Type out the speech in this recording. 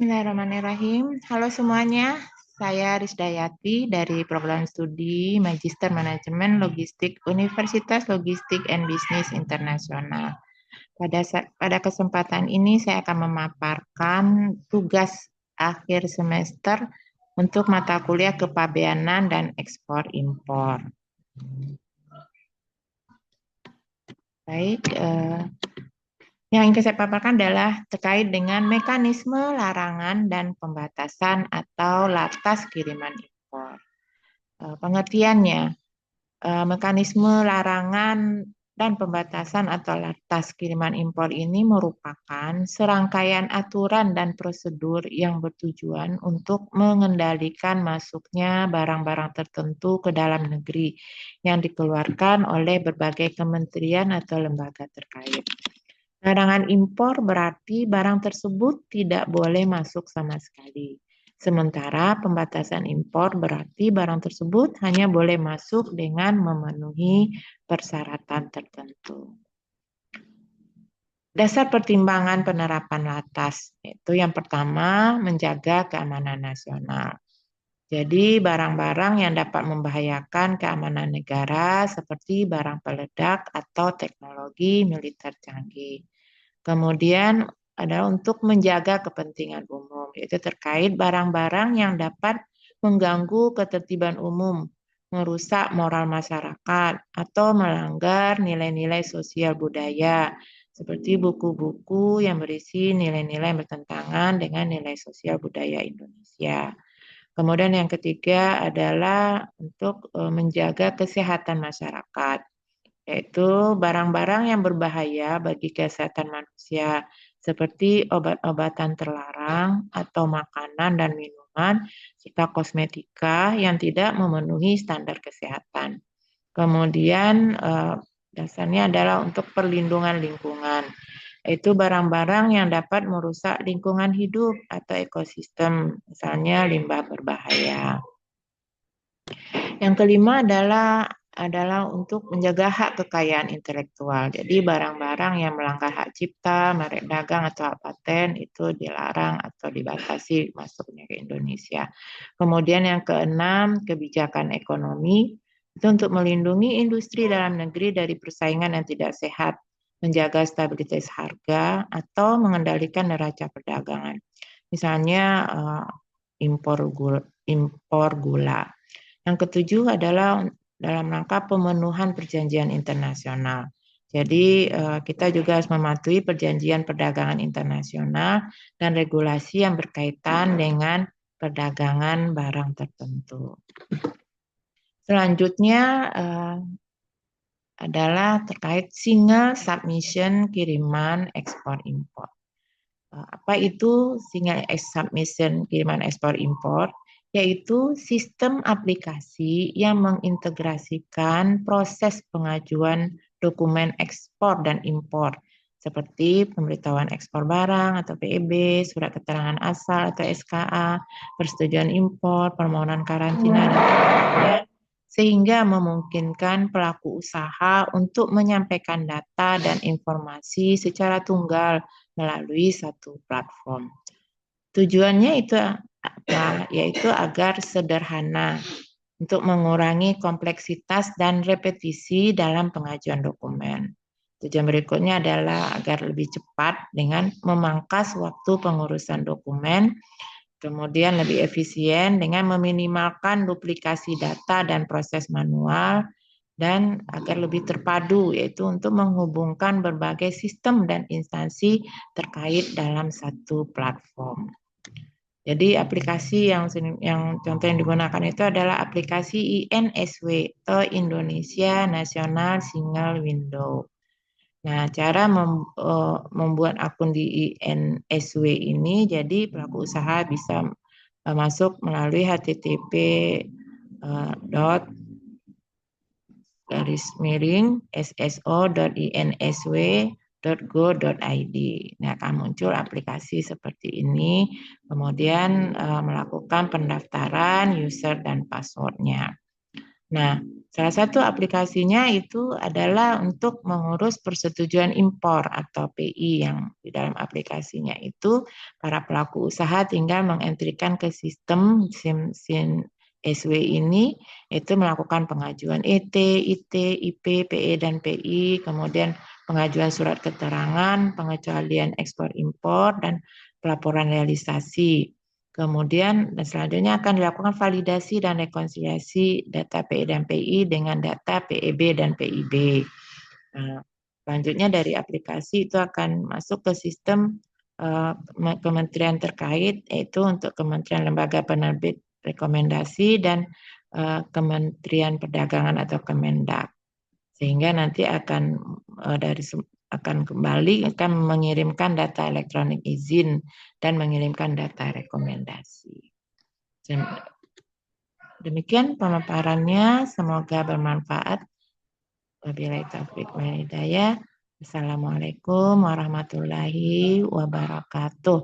Bismillahirrahmanirrahim. Halo semuanya, saya Risdayati dari Program Studi Magister Manajemen Logistik Universitas Logistik and Business Internasional. Pada kesempatan ini saya akan memaparkan tugas akhir semester untuk mata kuliah kepabeanan dan ekspor impor. Baik, yang ingin saya paparkan adalah terkait dengan mekanisme larangan dan pembatasan atau latas kiriman impor. Pengertiannya, mekanisme larangan dan pembatasan atau latas kiriman impor ini merupakan serangkaian aturan dan prosedur yang bertujuan untuk mengendalikan masuknya barang-barang tertentu ke dalam negeri yang dikeluarkan oleh berbagai kementerian atau lembaga terkait. Larangan impor berarti barang tersebut tidak boleh masuk sama sekali. Sementara pembatasan impor berarti barang tersebut hanya boleh masuk dengan memenuhi persyaratan tertentu. Dasar pertimbangan penerapan latas, itu yang pertama menjaga keamanan nasional. Jadi barang-barang yang dapat membahayakan keamanan negara seperti barang peledak atau teknologi militer canggih. Kemudian adalah untuk menjaga kepentingan umum, yaitu terkait barang-barang yang dapat mengganggu ketertiban umum, merusak moral masyarakat, atau melanggar nilai-nilai sosial budaya, seperti buku-buku yang berisi nilai-nilai yang bertentangan dengan nilai sosial budaya Indonesia. Kemudian yang ketiga adalah untuk menjaga kesehatan masyarakat, yaitu barang-barang yang berbahaya bagi kesehatan manusia, seperti obat-obatan terlarang atau makanan dan minuman, serta kosmetika yang tidak memenuhi standar kesehatan. Kemudian dasarnya adalah untuk perlindungan lingkungan, yaitu barang-barang yang dapat merusak lingkungan hidup atau ekosistem, misalnya limbah berbahaya. Yang kelima adalah untuk menjaga hak kekayaan intelektual. Jadi barang-barang yang melanggar hak cipta, merek dagang atau hak paten itu dilarang atau dibatasi masuknya ke Indonesia. Kemudian yang keenam, kebijakan ekonomi itu untuk melindungi industri dalam negeri dari persaingan yang tidak sehat, menjaga stabilitas harga atau mengendalikan neraca perdagangan. Misalnya impor gula. Yang ketujuh adalah dalam rangka pemenuhan perjanjian internasional. Jadi kita juga harus mematuhi perjanjian perdagangan internasional dan regulasi yang berkaitan dengan perdagangan barang tertentu. Selanjutnya adalah terkait single submission kiriman ekspor impor. Apa itu single submission kiriman ekspor impor? Yaitu sistem aplikasi yang mengintegrasikan proses pengajuan dokumen ekspor dan impor seperti pemberitahuan ekspor barang atau PEB, surat keterangan asal atau SKA, persetujuan impor, permohonan karantina, dan sebagainya, sehingga memungkinkan pelaku usaha untuk menyampaikan data dan informasi secara tunggal melalui satu platform. Tujuannya itu apa? Yaitu agar sederhana untuk mengurangi kompleksitas dan repetisi dalam pengajuan dokumen. Tujuan berikutnya adalah agar lebih cepat dengan memangkas waktu pengurusan dokumen, kemudian lebih efisien dengan meminimalkan duplikasi data dan proses manual, dan agar lebih terpadu, yaitu untuk menghubungkan berbagai sistem dan instansi terkait dalam satu platform. Jadi aplikasi yang contoh yang digunakan itu adalah aplikasi INSW atau Indonesia National Single Window. Nah, cara membuat akun di INSW ini, jadi pelaku usaha bisa masuk melalui http sso.insw.go.id. Nah, akan muncul aplikasi seperti ini, kemudian melakukan pendaftaran user dan passwordnya. Nah, salah satu aplikasinya itu adalah untuk mengurus persetujuan impor atau PI yang di dalam aplikasinya itu para pelaku usaha tinggal mengentrikan ke sistem SIM SW ini itu melakukan pengajuan ET, IT, IP, PE dan PI, kemudian pengajuan surat keterangan, pengecualian ekspor impor dan pelaporan realisasi. Kemudian selanjutnya akan dilakukan validasi dan rekonsiliasi data PE dan PI dengan data PEB dan PIB. Nah, selanjutnya dari aplikasi itu akan masuk ke sistem kementerian terkait, yaitu untuk Kementerian Lembaga Penerbit Rekomendasi dan Kementerian Perdagangan atau Kemendak. Sehingga nanti akan kembali akan mengirimkan data elektronik izin dan mengirimkan data rekomendasi. Demikian pemaparannya, semoga bermanfaat. Wabillahi taufiq wal hidayah. Assalamualaikum warahmatullahi wabarakatuh.